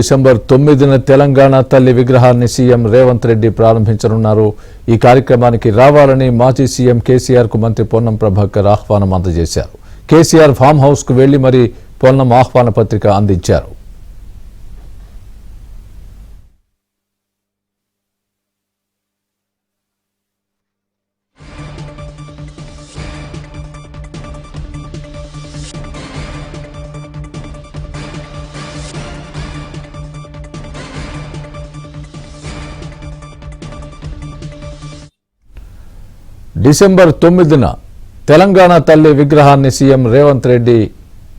December 9న Telangana తల్లి విగ్రహాన్ని CM Revanth Reddy ప్రారంభించనున్నారు. ఈ కార్యక్రమానికి రావాలని మాజీ సీఎం కేసీఆర్ కు మంత్రి పొన్నం ప్రభాకర్ ఆహ్వానం అందజేశారు. కేసీఆర్ ఫామ్ హౌస్ కు వెళ్లి మరి పొన్నం ఆహ్వాన పత్రిక అందించారు. డిసెంబర్ 9న తెలంగాణ తల్లి విగ్రహాన్ని సీఎం రేవంత్ రెడ్డి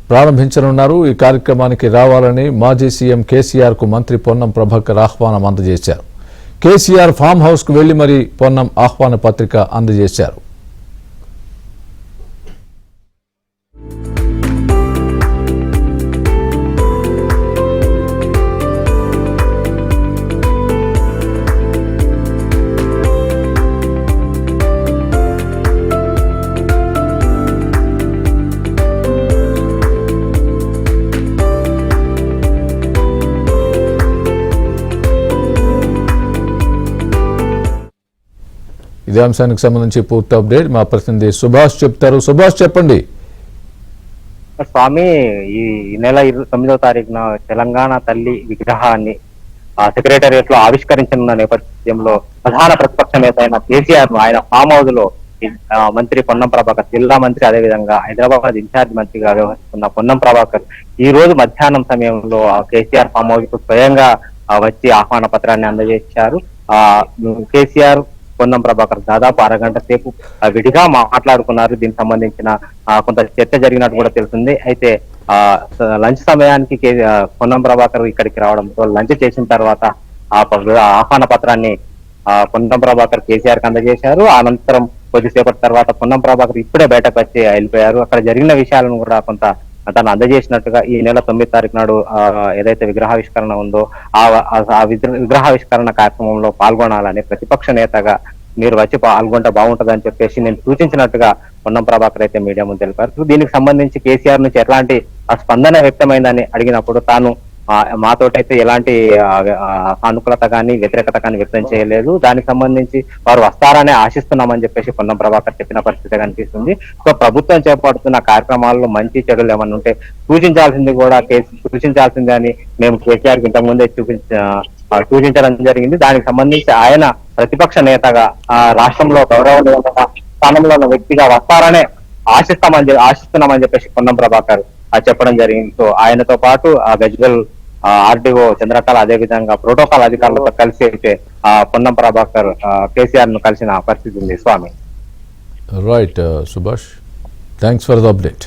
ప్రారంభించనున్నారు. ఈ కార్యక్రమానికి రావాలని మాజీ సీఎం కేసీఆర్ కు మంత్రి పొన్నం ప్రభాకర్ ఆహ్వానం అందజేశారు. కేసీఆర్ ఫామ్ హౌస్ కు వెళ్లి మరి పొన్నం ఆహ్వాన పత్రిక అందజేశారు. ఇదే అంశానికి సంబంధించి పూర్తి అప్డేట్ మా ప్రతినిధి సుభాష్ చెప్తారు. సుభాష్ చెప్పండి. స్వామి, ఈ నెల 29వ తారీఖున తెలంగాణ తల్లి విగ్రహాన్ని సెక్రటేరియట్ లో ఆవిష్కరించనున్న నేపథ్యంలో ప్రధాన ప్రతిపక్ష నేత అయిన కేసీఆర్ ఆయన ఫామ్ హౌస్ లో మంత్రి పొన్నం ప్రభాకర్, జిల్లా మంత్రి, అదేవిధంగా హైదరాబాద్ ఇన్ఛార్జ్ మంత్రిగా వ్యవహరిస్తున్న పొన్నం ప్రభాకర్ ఈ రోజు మధ్యాహ్నం సమయంలో కేసీఆర్ ఫామ్ హౌస్ కు స్వయంగా వచ్చి ఆహ్వాన పత్రాన్ని అందజేశారు. కేసీఆర్, పొన్నం ప్రభాకర్ దాదాపు అరగంట సేపు విడిగా మాట్లాడుకున్నారు. దీనికి సంబంధించిన కొంత చర్చ జరిగినట్టు కూడా తెలుస్తుంది. అయితే లంచ్ సమయానికి పొన్నం ప్రభాకర్ ఇక్కడికి రావడంతో లంచ్ చేసిన తర్వాత ఆహ్వాన పత్రాన్ని పొన్నం ప్రభాకర్ కేసీఆర్ కి అందజేశారు. అనంతరం కొద్దిసేపటి తర్వాత పొన్నం ప్రభాకర్ ఇప్పుడే బయటకు వచ్చి వెళ్ళిపోయారు. అక్కడ జరిగిన విషయాలను కూడా కొంత తను అందజేసినట్టుగా ఈ నెల 9వ తారీఖు నాడు ఏదైతే విగ్రహావిష్కరణ ఉందో ఆ విగ్రహావిష్కరణ కార్యక్రమంలో పాల్గొనాలని ప్రతిపక్ష నేతగా మీరు వచ్చి పాల్గొంటే బాగుంటుందని చెప్పేసి నేను సూచించినట్టుగా పొన్నం ప్రభాకర్ అయితే మీడియా ముందు తెలిపారు. దీనికి సంబంధించి కేసీఆర్ నుంచి ఎలాంటి స్పందన వ్యక్తమైందని అడిగినప్పుడు తాను మాతోటైతే ఎలాంటి సానుకూలత కానీ వ్యతిరేకత కానీ వ్యక్తం చేయలేదు, దానికి సంబంధించి వారు వస్తారనే ఆశిస్తున్నామని చెప్పేసి పొన్నం ప్రభాకర్ చెప్పిన పరిస్థితి కనిపిస్తుంది. సో ప్రభుత్వం చేపడుతున్న కార్యక్రమాల్లో మంచి చెడులు ఏమన్నా ఉంటే సూచించాల్సింది అని మేము కేసీఆర్ కి ఇంతకుముందే సూచించడం జరిగింది. దానికి సంబంధించి ఆయన ప్రతిపక్ష నేతగా రాష్ట్రంలో గౌరవనీయమైన స్థానంలో ఉన్న వ్యక్తిగా వస్తారనే ఆశిస్తున్నామని చెప్పేసి పొన్నం ప్రభాకర్ చెప్పడం జరిగింది. సో ఆయనతో పాటు గజ్వెల్ ఆర్డీఓ చంద్రకళ, అదేవిధంగా ప్రోటోకాల్ అధికారులతో కలిసి అయితే పొన్నం ప్రభాకర్ కేసీఆర్ ను కలిసిన పరిస్థితి ఉంది. Swami, right Subhash, thanks for the update.